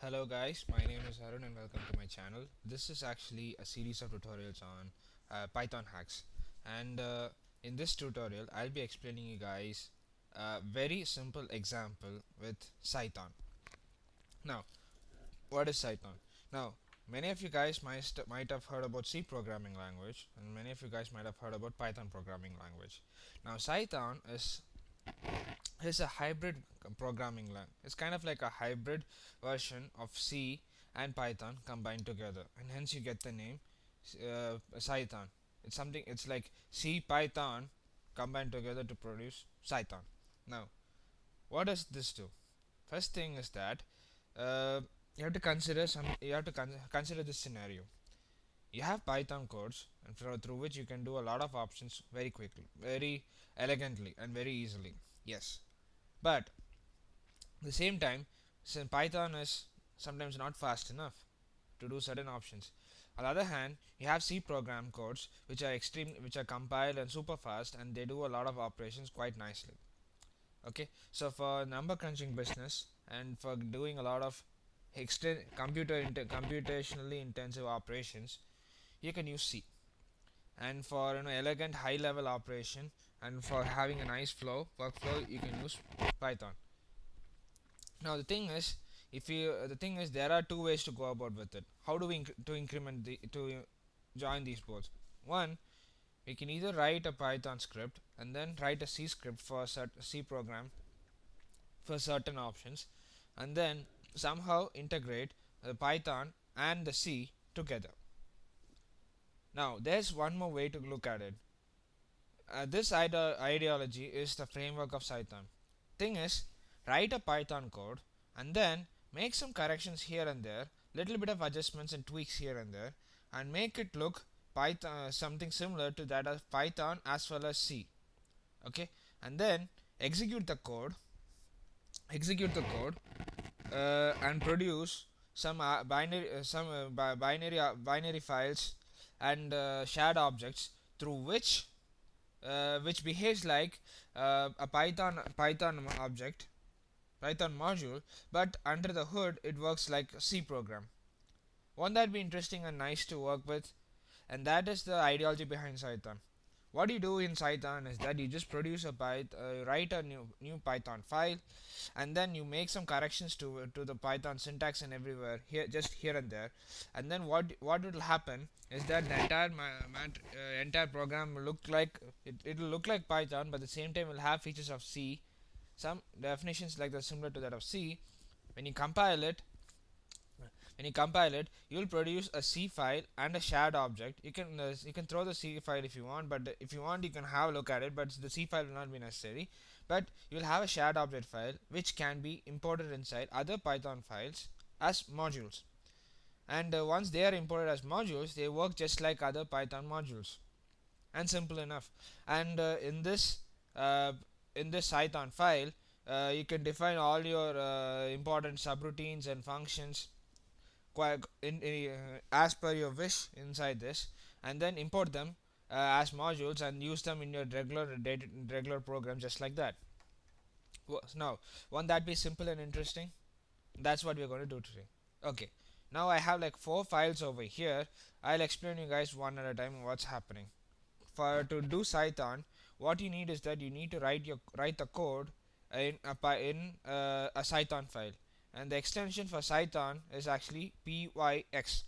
Hello guys, my name is Arun and welcome to my channel. This is actually a series of tutorials on Python hacks, and in this tutorial I'll be explaining you guys a very simple example with Cython. Now, what is Cython? Now, many of you guys might have heard about C programming language, and many of you guys might have heard about Python programming language. Now, Cython is a hybrid programming language. It's kind of like a hybrid version of C and Python combined together, and hence you get the name Cython. It's like C Python combined together to produce Cython. Now, what does this do? First thing is that you have to consider this scenario. You have Python codes and through which you can do a lot of options very quickly, very elegantly, and very easily. Yes, but at the same time, since Python is sometimes not fast enough to do certain options. On the other hand, you have C program codes which are compiled and super fast, and they do a lot of operations quite nicely. Okay, so for number crunching business and for doing a lot of computationally intensive operations, you can use C. And for elegant high level operation and for having a nice workflow, you can use Python. Now the thing is there are two ways to go about with it. How do we to increment to join these both? One, we can either write a Python script and then write a C script for a C program for certain options, and then somehow integrate the Python and the C together. Now there's one more way to look at it. This ideology is the framework of Cython. Thing is, write a Python code and then make some corrections here and there, little bit of adjustments and tweaks here and there, and make it look Python something similar to that of Python as well as C. Okay, and then execute the code, and produce some binary files and shared objects through which behaves like a Python module, but under the hood it works like a C program. Won't that be interesting and nice to work with? And that is the ideology behind Cython. What you do in Cython is that you just write a new Python file, and then you make some corrections to the Python syntax and everywhere here and there, and then what will happen is that the entire program will look like it will look like Python, but at the same time will have features of C, some definitions like that similar to that of C. When you compile it, you will produce a C file and a shared object. You can throw the C file if you want, but if you want you can have a look at it, but the C file will not be necessary. But you will have a shared object file which can be imported inside other Python files as modules. And once they are imported as modules, they work just like other Python modules, and simple enough. And in this Cython file, you can define all your important subroutines and functions as per your wish inside this, and then import them as modules and use them in your regular program just like that. Now, won't that be simple and interesting? That's what we're going to do today. Okay, now I have like 4 files over here. I'll explain you guys one at a time what's happening. For to do Cython, what you need is that you need to write the code in a Cython file, and the extension for Cython is actually pyx.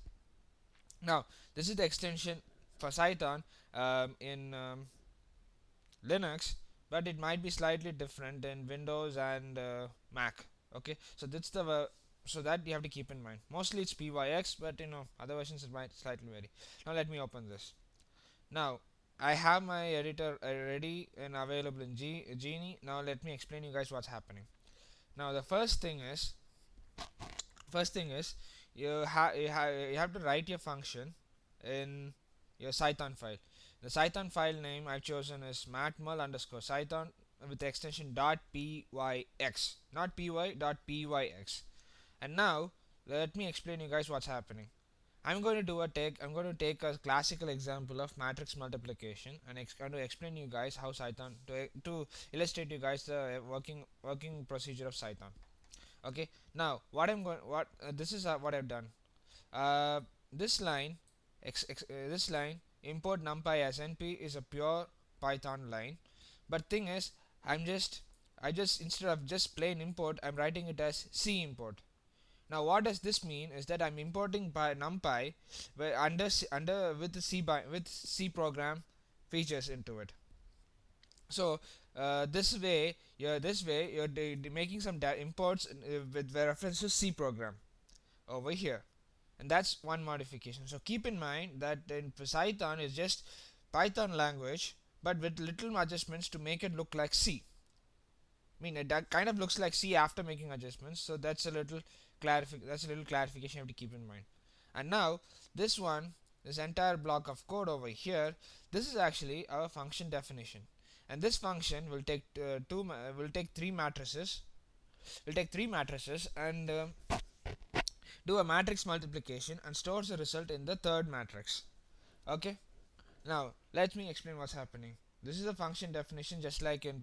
Now this is the extension for Cython in Linux, but it might be slightly different in Windows and Mac. Okay, so that's so that you have to keep in mind. Mostly it's pyx, but other versions it might slightly vary. Now let me open this. Now I have my editor ready and available in Genie. Now let me explain you guys what's happening. Now the first thing is you have to write your function in your Cython file. The Cython file name I've chosen is matmul underscore Cython with the extension .pyx, not py.pyx. And now let me explain you guys what's happening. I'm going to take a classical example of matrix multiplication, and going to explain you guys how Cython to illustrate you guys the working procedure of Cython. Okay, now what I'm going what this is what I've done. uh, this line this line import numpy as np is a pure Python line, but thing is, i'm just I just, instead of just plain import, I'm writing it as c import. Now what does this mean is that I'm importing by numpy where under with the with c program features into it. So this way you're making some imports with reference to c program over here, and that's one modification. So keep in mind that in Python is just Python language, but with little adjustments to make it look like C. I mean, it that kind of looks like C after making adjustments. So that's a little clarification you have to keep in mind. And now this one, this entire block of code over here, this is actually our function definition, and this function will take will take three matrices. Will take three matrices and do a matrix multiplication and stores the result in the third matrix. Okay, now let me explain what's happening. This is a function definition just like in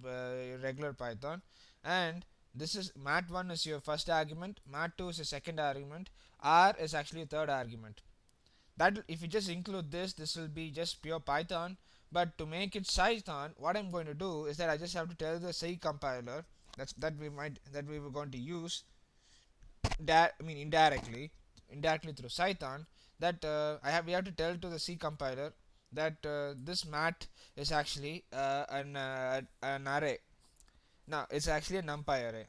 regular Python, and this is mat1 is your first argument, mat2 is your second argument, r is actually a third argument. That if you just include this will be just pure Python. But to make it Cython, what I'm going to do is that I just have to tell the C compiler that we were going to use I mean indirectly through Cython, that we have to tell to the C compiler that this mat is actually an array. Now it's actually a numpy array.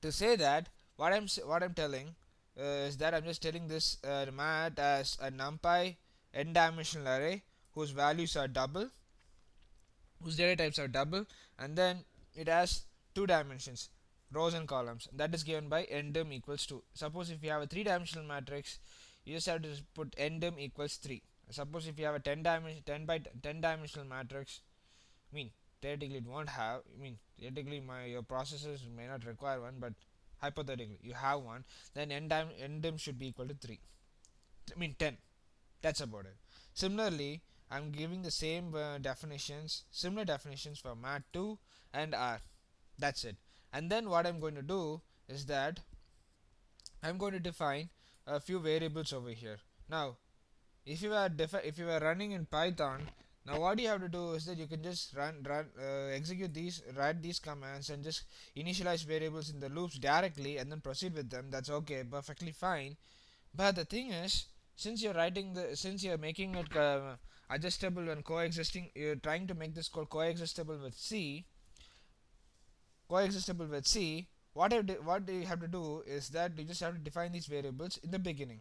To say that, what I'm telling is that I'm just telling this mat as a numpy n-dimensional array whose values are double, whose data types are double, and then it has two dimensions, rows and columns. That is given by ndim equals 2. Suppose if you have a 3-dimensional matrix, you just have to put ndim equals 3. Suppose if you have a 10 by 10 dimensional matrix, I mean theoretically it won't have, I mean theoretically your processors may not require one, but hypothetically you have one, then ndim should be equal to 3. I mean 10. That's about it. Similarly, I'm giving the same similar definitions for mat2 and r. That's it. And then what I'm going to do is that I'm going to define a few variables over here. Now, if you are running in Python, now what you have to do is that you can just execute these, write these commands, and just initialize variables in the loops directly, and then proceed with them. That's okay, perfectly fine. But the thing is, since you're making it adjustable and coexisting, you're trying to make this code coexistable with C. What you have to do is that you just have to define these variables in the beginning,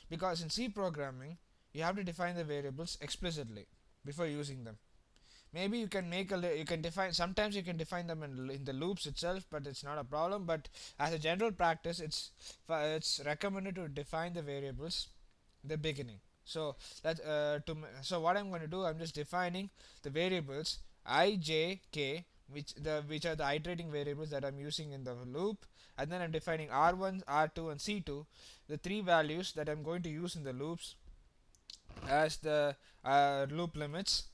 because in C programming you have to define the variables explicitly before using them. Maybe you can you can define, sometimes you can define them in the loops itself, but it's not a problem. But as a general practice, it's recommended to define the variables in the beginning. So so what I'm going to do, I'm just defining the variables I, j, k, which are the iterating variables that I'm using in the loop, and then I'm defining r1, r2, and c2, the three values that I'm going to use in the loops as the loop limits.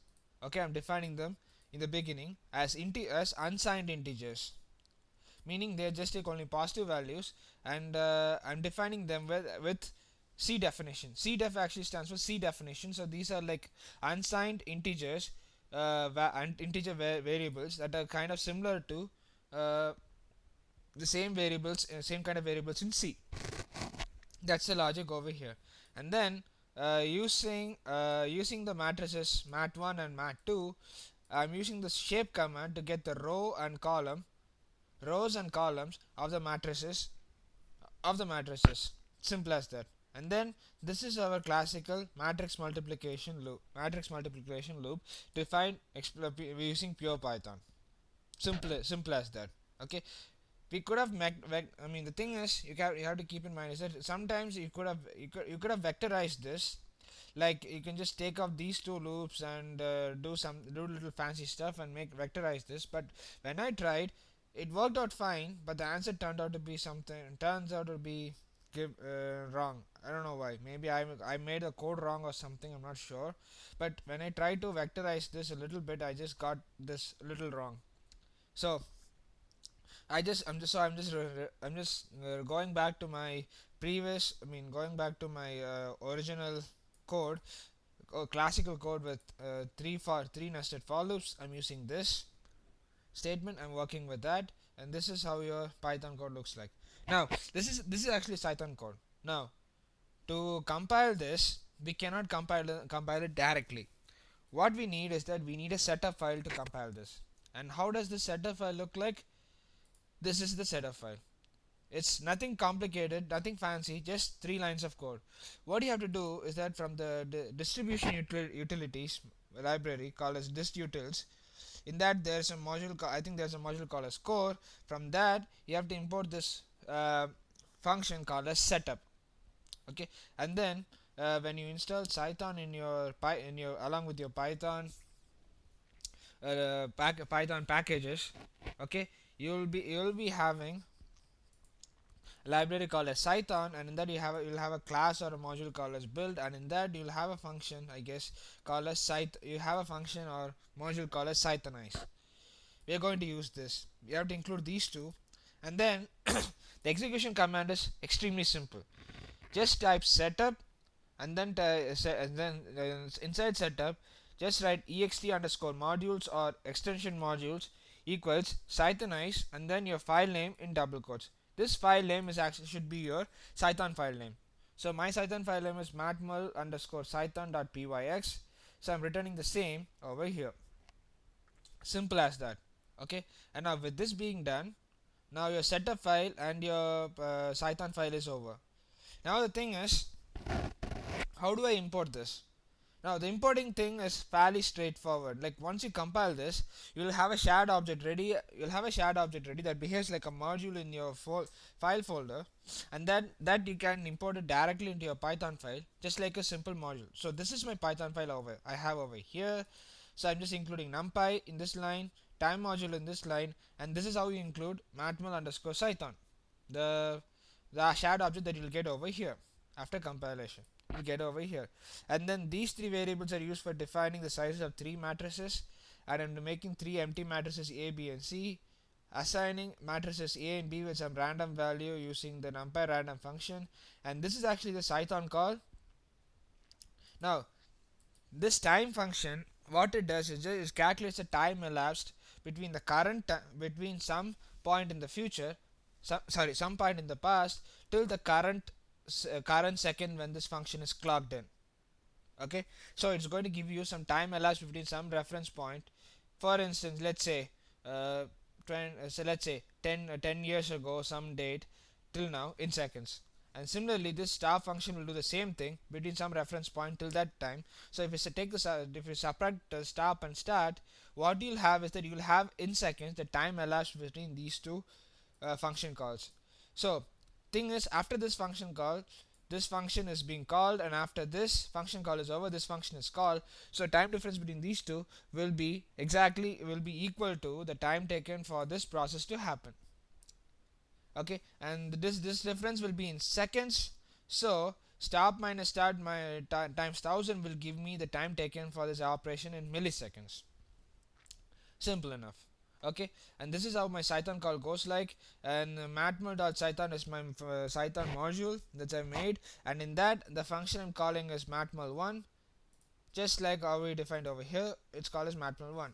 Okay, I'm defining them in the beginning as as unsigned integers, meaning they just take only positive values, and I'm defining them with C definition. C def actually stands for C definition. So these are like unsigned integers, variables that are kind of similar to uh, the same kind of variables in C. That's the logic over here. And then using the matrices mat1 and mat2, I'm using the shape command to get the rows and columns of the matrices. Simple as that. And then this is our classical matrix multiplication loop defined using pure Python. Simple as that. Okay, we could have I mean the thing is, you have to keep in mind is that sometimes you could have vectorized this, like you can just take off these two loops and do little fancy stuff and make vectorize this. But when I tried, it worked out fine, but the answer turns out to be wrong. I don't know why. Maybe I made the code wrong or something, I'm not sure. But when I tried to vectorize this a little bit, I just got this little wrong. So I'm just going back to my previous, I mean going back to my original code, classical code with three nested for loops. I'm using this statement, I'm working with that, and this is how your Python code looks like. Now this is actually Cython code. Now to compile this, we cannot compile it directly. What we need is that we need a setup file to compile this. And how does this setup file look like? This is the setup file. It's nothing complicated, nothing fancy, just three lines of code. What you have to do is that from the distribution utilities library called as distutils, in that there's a module I think there's a module called as core. From that you have to import this function called as setup. Okay, and then when you install Cython in your along with your Python packages, okay, you'll be having a library called as Cython, and in that you'll have a class or a module called as build, and in that you'll have a function, I guess, called as you have a function or module called as Cythonize. We are going to use this. You have to include these two, and then the execution command is extremely simple. Just type setup, and then inside setup just write ext underscore modules or extension modules equals Cythonize, and then your file name in double quotes. This file name is actually should be your Cython file name. So my Cython file name is matmul underscore cython.pyx. So I'm returning the same over here. Simple as that. Okay. And now with this being done, now your setup file and your Cython file is over. Now the thing is, how do I import this? Now the importing thing is fairly straightforward. Like once you compile this, you'll have a shared object ready. You'll have a shared object ready that behaves like a module in your file folder, and that you can import it directly into your Python file, just like a simple module. So this is my Python file I have over here. So I'm just including numpy in this line, time module in this line, and this is how you include matmul underscore Cython, the the shared object that you'll get over here after compilation. You'll get over here, and then these three variables are used for defining the sizes of three matrices, and I'm making three empty matrices A, B, and C, assigning matrices A and B with some random value using the numpy random function, and this is actually the Cython call. Now this time function, what it does is it calculates the time elapsed between the between some point in the future, some point in the past, till the current second when this function is clocked in. Okay, so it's going to give you some time elapsed between some reference point. For instance, let's say let's say 10 years ago, some date till now in seconds. And similarly, this star function will do the same thing between some reference point till that time. So if if you subtract stop and start, what you'll have is that you'll have in seconds the time elapsed between these two function calls. So thing is, after this function call, this function is being called, and after this function call is over, this function is called. So time difference between these two will be equal to the time taken for this process to happen. Okay, and this difference will be in seconds. So stop minus start times 1000 will give me the time taken for this operation in milliseconds. Simple enough. Okay, and this is how my Cython call goes like. And matmul.cython is my Cython module that I made, and in that the function I'm calling is matmul1, just like how we defined over here. It's called as matmul1,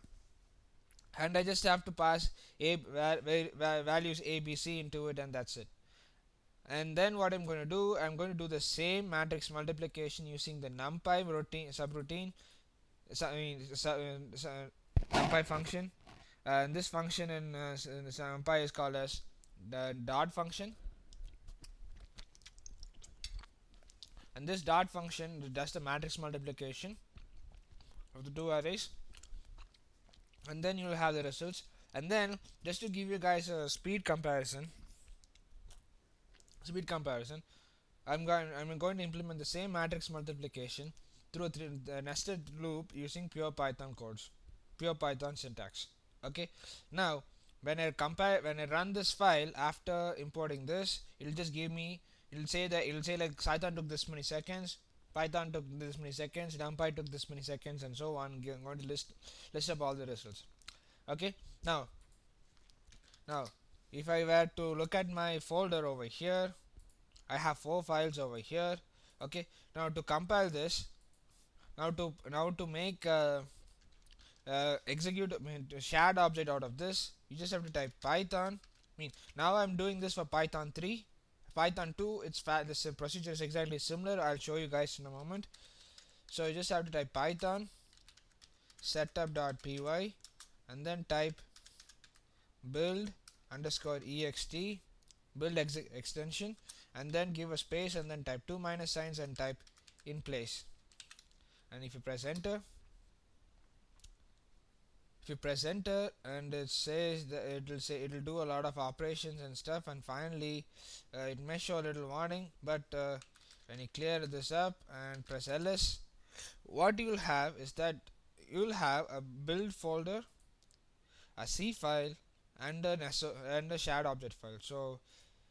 and I just have to pass values a, b, c into it, and that's it. And then what I'm going to do, I'm going to do the same matrix multiplication using the numpy subroutine, numpy function. And this function in numpy is called as the dot function, and this dot function does the matrix multiplication of the two arrays, and then you'll have the results. And then just to give you guys a speed comparison, I'm going to implement the same matrix multiplication through a nested loop using pure Python codes, pure Python syntax. Okay, now when I run this file after importing this, it'll just give me, it'll say like Cython took this many seconds, Python took this many seconds, numpy took this many seconds, and so on. I'm going to list up all the results. Okay, now if I were to look at my folder over here, I have 4 files over here. Okay, now to compile this, now to make execute, I mean, to shared object out of this, you just have to type Python. I mean, now I'm doing this for Python 3. Python 2, this procedure is exactly similar. I'll show you guys in a moment. So you just have to type Python setup.py and then type build underscore ext build extension, and then give a space and then type two minus signs and type in place. And if you press enter, and it says that it'll do a lot of operations and stuff, and finally it may show a little warning, but when you clear this up and press ls, what you'll have is that you'll have a build folder, a C file, and and a shared object file. So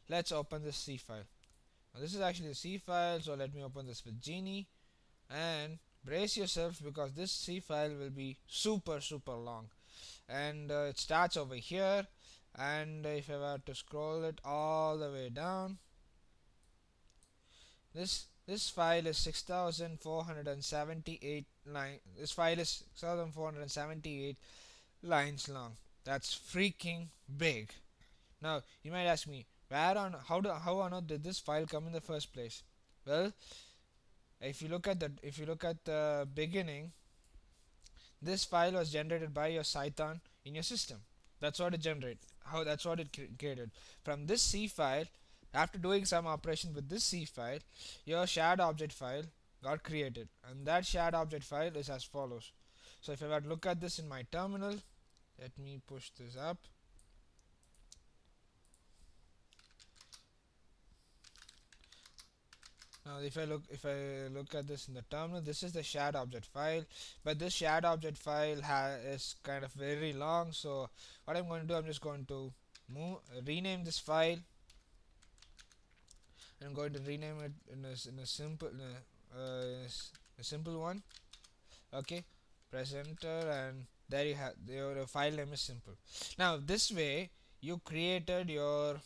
let's open this C file. Now this is actually the C file, so let me open this with Genie, and brace yourselves because this C file will be super long, and it starts over here, and if I were to scroll it all the way down, this file is 6478 line. This file is 6478 lines long. That's freaking big. Now you might ask me, how on earth did this file come in the first place? Well, if you look at the beginning, this file was generated by your Cython in your system. That's what it generated. That's what it created. From this C file, after doing some operation with this C file, your shared object file got created, and that shared object file is as follows. So if I were to look at this in my terminal, let me push this up. Now if I look at this in the terminal, this is the shared object file, but this shared object file is kind of very long. So what I'm going to do, I'm just going to rename this file. I'm going to rename it in a simple one. Okay, press enter, and there you have your file name is simple. Now this way you created your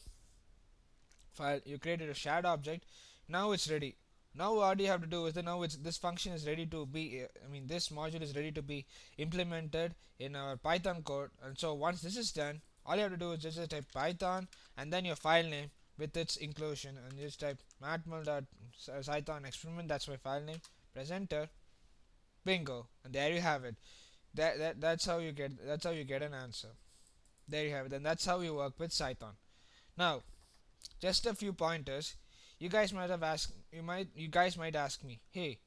file, you created a shared object. Now it's ready. Now what you have to do is that now this function is ready to be, this module is ready to be implemented in our Python code. And so once this is done, all you have to do is just type Python and then your file name with its inclusion, and just type matmul.cython experiment. That's my file name. Press enter. Bingo, and there you have it. That's how you get an answer. There you have it. And that's how you work with Cython. Now, just a few pointers. You guys might ask me, hey,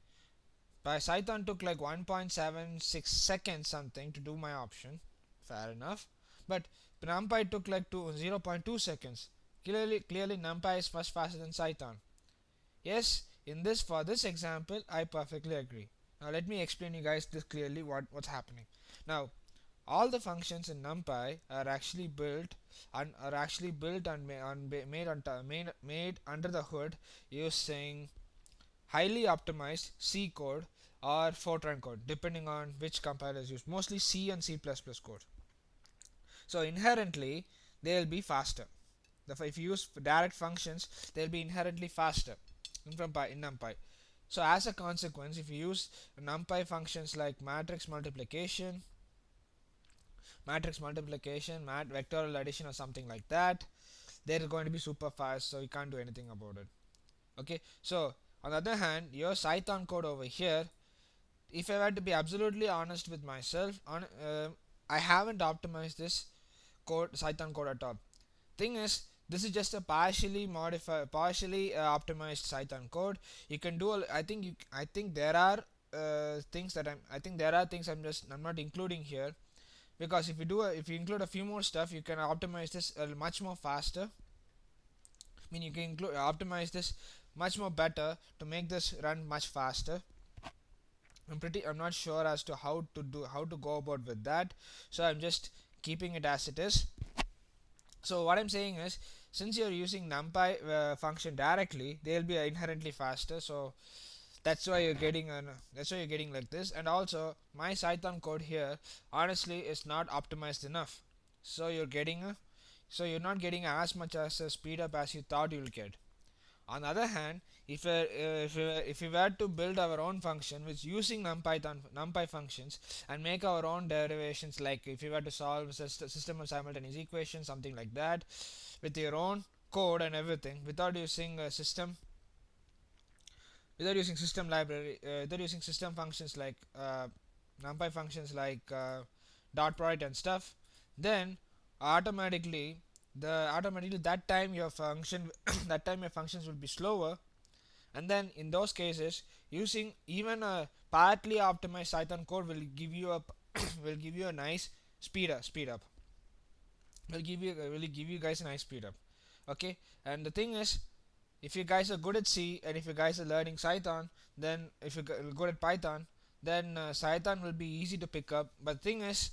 by Cython took like 1.76 seconds something to do my option. Fair enough. But NumPy took like 0.2 seconds. Clearly NumPy is much faster than Cython. Yes, for this example, I perfectly agree. Now let me explain you guys this clearly what's happening. Now, all the functions in NumPy are actually built and made under the hood using highly optimized C code or Fortran code, depending on which compiler is used. Mostly C and C++ code. So inherently, they'll be faster. If you use direct functions, they'll be inherently faster in NumPy. So as a consequence, if you use NumPy functions like matrix multiplication, vectorial addition, or something like that, they're going to be super fast, so you can't do anything about it. Okay, so on the other hand, your Cython code over here, if I were to be absolutely honest with myself, I haven't optimized this Cython code at all. Thing is, this is just a partially optimized Cython code. You can do. I think there are things I'm not including here, because if you include a few more stuff, you can optimize this much more faster. You can optimize this much more better to make this run much faster. I'm not sure as to how to go about with that, so I'm just keeping it as it is. So what I'm saying is, since you're using NumPy function directly, they'll be inherently faster. So that's why you're getting like this. And also, my Cython code here honestly is not optimized enough. So you're getting so you're not getting as much as a speed up as you thought you'll get. On the other hand, if we were to build our own function which using numpy functions and make our own derivations, like if you were to solve system of simultaneous equations, something like that, with your own code and everything, without using a system, without using system library, without using system functions like numpy functions like dot product and stuff, then automatically automatically that time your function that time your functions will be slower. And then in those cases, using even a partly optimized Cython code will give you a will give you a nice speed up will give you guys a nice speed up. Okay, and the thing is, if you guys are good at C and if you guys are learning Cython, then if you're good at Python, then Cython will be easy to pick up. But thing is,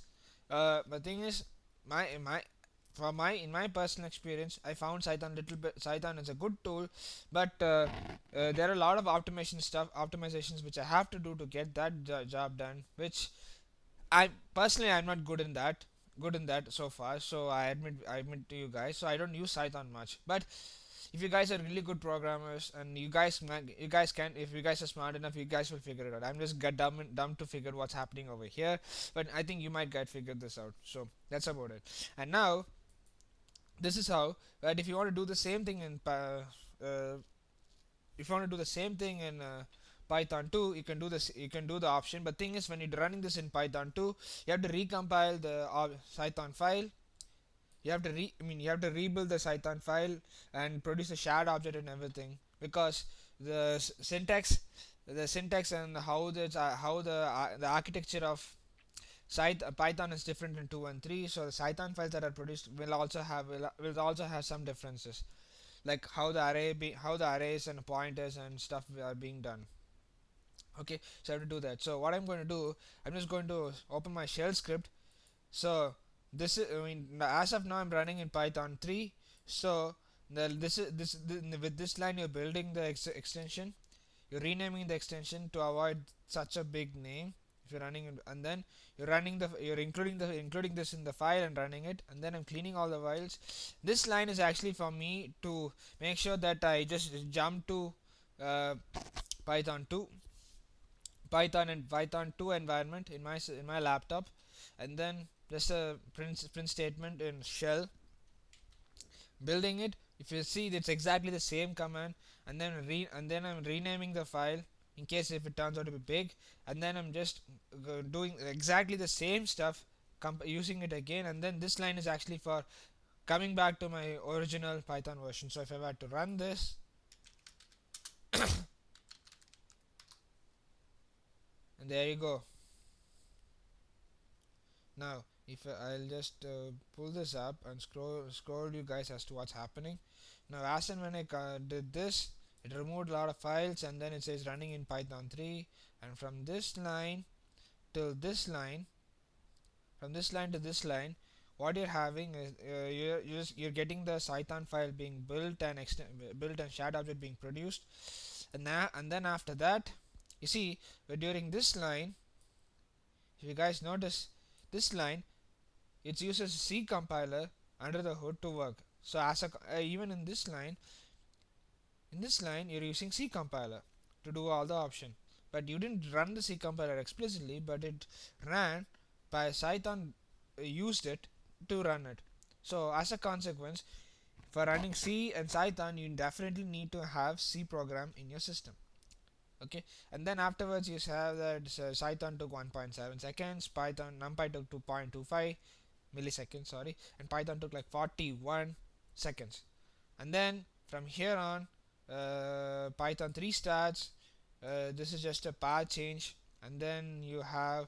my for my in my personal experience, I found Cython is a good tool, but there are a lot of optimizations which I have to do to get that job done, which I'm not good in that so far. So I admit to you guys. So I don't use Cython much, but if you guys are really good programmers and you guys can, if you guys are smart enough, you guys will figure it out. I'm just get dumb to figure what's happening over here, but I think you might get figured this out. So that's about it. And now this is how, right? If you want to do the same thing in if you want to do the same thing in Python 2, you can do this. You can do the option, but thing is, when you're running this in Python 2, you have to recompile the Cython file. You have to rebuild the Cython file and produce a shared object and everything, because the syntax and the architecture of Python is different in 2 and 3. So the Cython files that are produced will also have some differences, like how the arrays and pointers and stuff are being done. Okay, so I have to do that. So what I'm going to do, I'm just going to open my shell script. So this is, as of now I'm running in Python 3. So with this line you're building the extension, you're renaming the extension to avoid such a big name. If you're running it, and then you're including this in the file and running it, and then I'm cleaning all the files. This line is actually for me to make sure that I just jump to uh, Python 2 Python 2 environment in my laptop, and then just a print statement in shell building it. If you see, it's exactly the same command, and then I'm renaming the file in case if it turns out to be big, and then I'm just doing exactly the same stuff, using it again, and then this line is actually for coming back to my original Python version. So if I were to run this, and there you go. Now if I'll just pull this up and scroll you guys as to what's happening. Now as and when I did this, it removed a lot of files, and then it says running in Python 3, and from this line till this line, from this line to this line, what you're having is you're getting the Cython file being built and shared object being produced, and then after that, you see, during this line, if you guys notice this line, it uses C compiler under the hood to work. So even in this line you're using C compiler to do all the option, but you didn't run the C compiler explicitly, but it ran by Cython used it to run it. So as a consequence, for running C and Cython, you definitely need to have C program in your system. Okay, and then afterwards you have that Cython took 1.7 seconds, Python NumPy took 2.25 milliseconds, sorry, and Python took like 41 seconds. And then from here on, Python 3 starts. This is just a path change, and then you have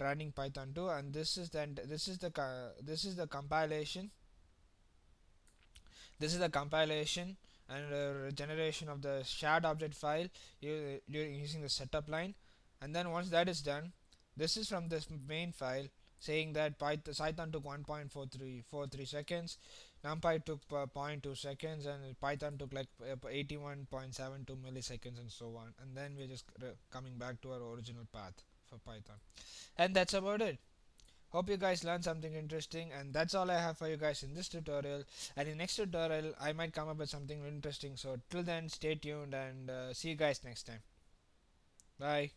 running Python 2, and this is the compilation. This is the compilation and generation of the shared object file you're using the setup line. And then once that is done, this is from this main file saying that Cython took 1.43 seconds, NumPy took 0.2 seconds, and Python took like 81.72 milliseconds, and so on. And then we're just coming back to our original path for Python, and that's about it. Hope you guys learned something interesting, and that's all I have for you guys in this tutorial. And in next tutorial I might come up with something interesting, so till then stay tuned, and see you guys next time. Bye.